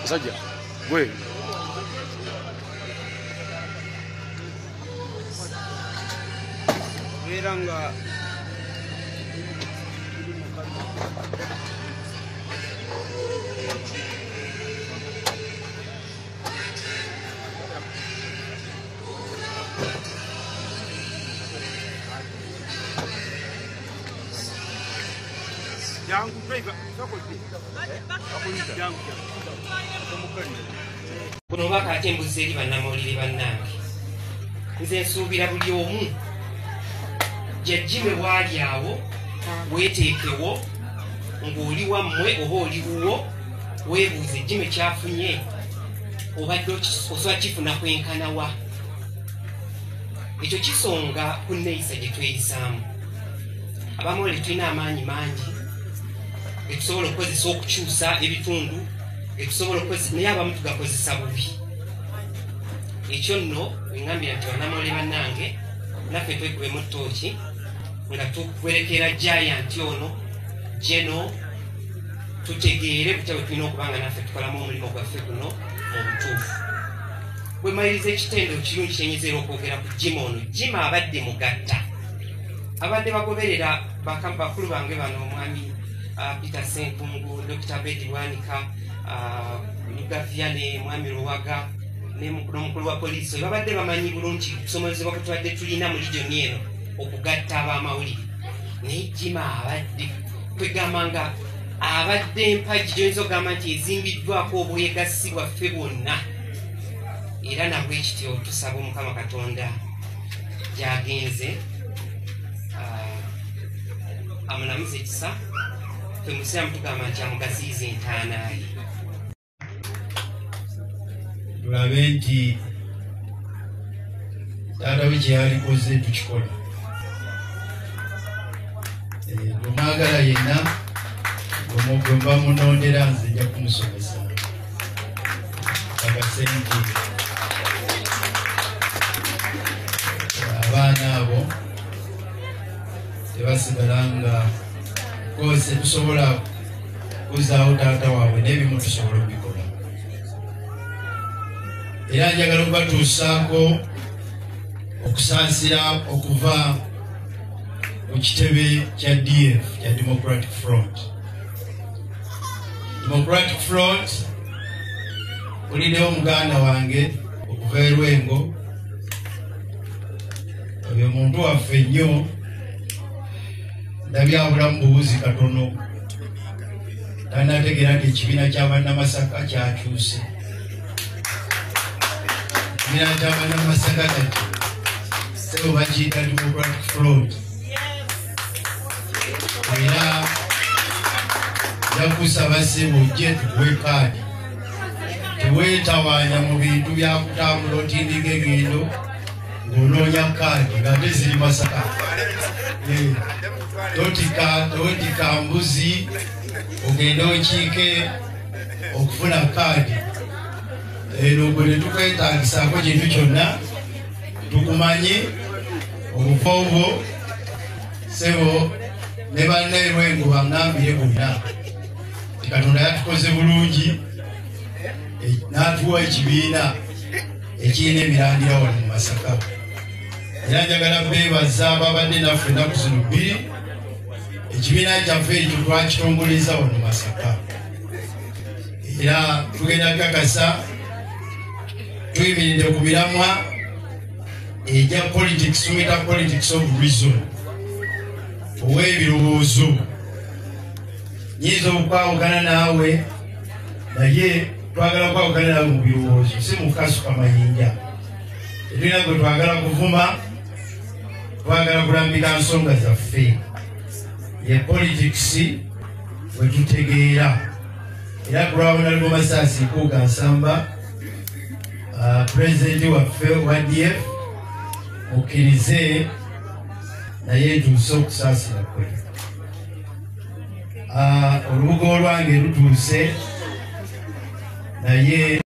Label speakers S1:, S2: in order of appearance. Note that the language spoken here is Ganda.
S1: Musajja gwe
S2: Veranga Jangu driver
S3: kuno bakate embuzi eri bannamawulire bannange nze nsuubira buli omu jajjime waali awo weeteekewo ng'oli wammwe oba oli wuwo weebuuze ejjime kyafunye obadde osobola kifuna kwenkanawa ekyo kisonga ku nneeyisa gye tweyisaamu abamawulire tulina amaanyi mangi etusobola okukozesa okukyusa ebitundu etusobola okukozesa naye abamu tugakozesa bubi ekyo nno eŋŋambira nti bannamawulire bannange naffe twekubemu ttooki nga tukwerekera giant ono jeno tutegeere butya bwe tulina okubanga naffe tukolamu omulimu gwaffe guno obutuufu bwe maliriza ekitendo kirungi kyenyizeera okwogera ku jima ono jima abadde mugatta abadde bagoberera bakulu bange bano omwami Peter Senkungu, Dr. Bedi Bwanika, Lugaviane, Mwami Luwaga, n'omukulu wa poliisi babadde bamanyi bulungi okusomozebwa kwe tubadde tulina mu regioni eno okugatta ab'amawulire naye jima abadde kwegamba nga abadde empagi gyoyinza okugamba nti ezimbiddwako obwegassi bwaffe bwonna era nabwe ekityo tusaba Omukama Katonda gyagenze amunamuze ekisa temusiramu tugamba nti amugaziiza entaanaaye
S4: tulabe nti taata we kyeyalikoze tukikola omwagala yenna gwe mba munondera nze nja kumusomesa akasente abaana abo tebasigala nga kose tusobola kuzaawo taata waabwe n'ebimu tusobola okubikola era njagala okubatuusaako okusansira okuva ku kitebe kya DF kya Democratic Front. Democratic Front ulidewo muganda wange okuva e Lwengo oyo muntu waffe nnyo ndabyabulamu bubuzi katono tanategeera nti ekibiina ky'abannamasaka kyakyuse ekibiina ky'abannamasaka kati sebo bakiyita Democratic Front era yakusaba sebo ojje tukuwe kaadi teweetawaanya mu bintu byakutambula otindiga egendo ng'onoonya kaadi ng'ate ziri Masaka totika mbuzi ogende okiike okufuna kaadi ero gwe ne tukwetaagisaako kintu kyonna tukumanyi obufoobo sebo ne banne Lwengo baŋŋambire bonna Katonda yatukoze bulungi n'atuwa ekibiina ekirina emirandira wano mu Masaka era njagala beebaza ababadde naffe ennaku zino bbiri ekibiina kyaffe ekyo twakitongoleza wano mu Masaka era tugenda kakasa tuyimiridde ku miramwa ejja politics tumita politics of reason ow'ebirowoozo nyinza okwawukana naawe naye twagala kwawukana naawe mu birowoozo si mukasuka mayinja tetulina gwe twagala kuvuma twagala kulambika nsonga zaffe ye politics bwe tutegeera era kulwabona libo Masaasi Nkuuga Nsamba pulezidenti waffe wa DF mukkirize naye ntuuse okusaasira kwe olubuga olwange lutuuse naye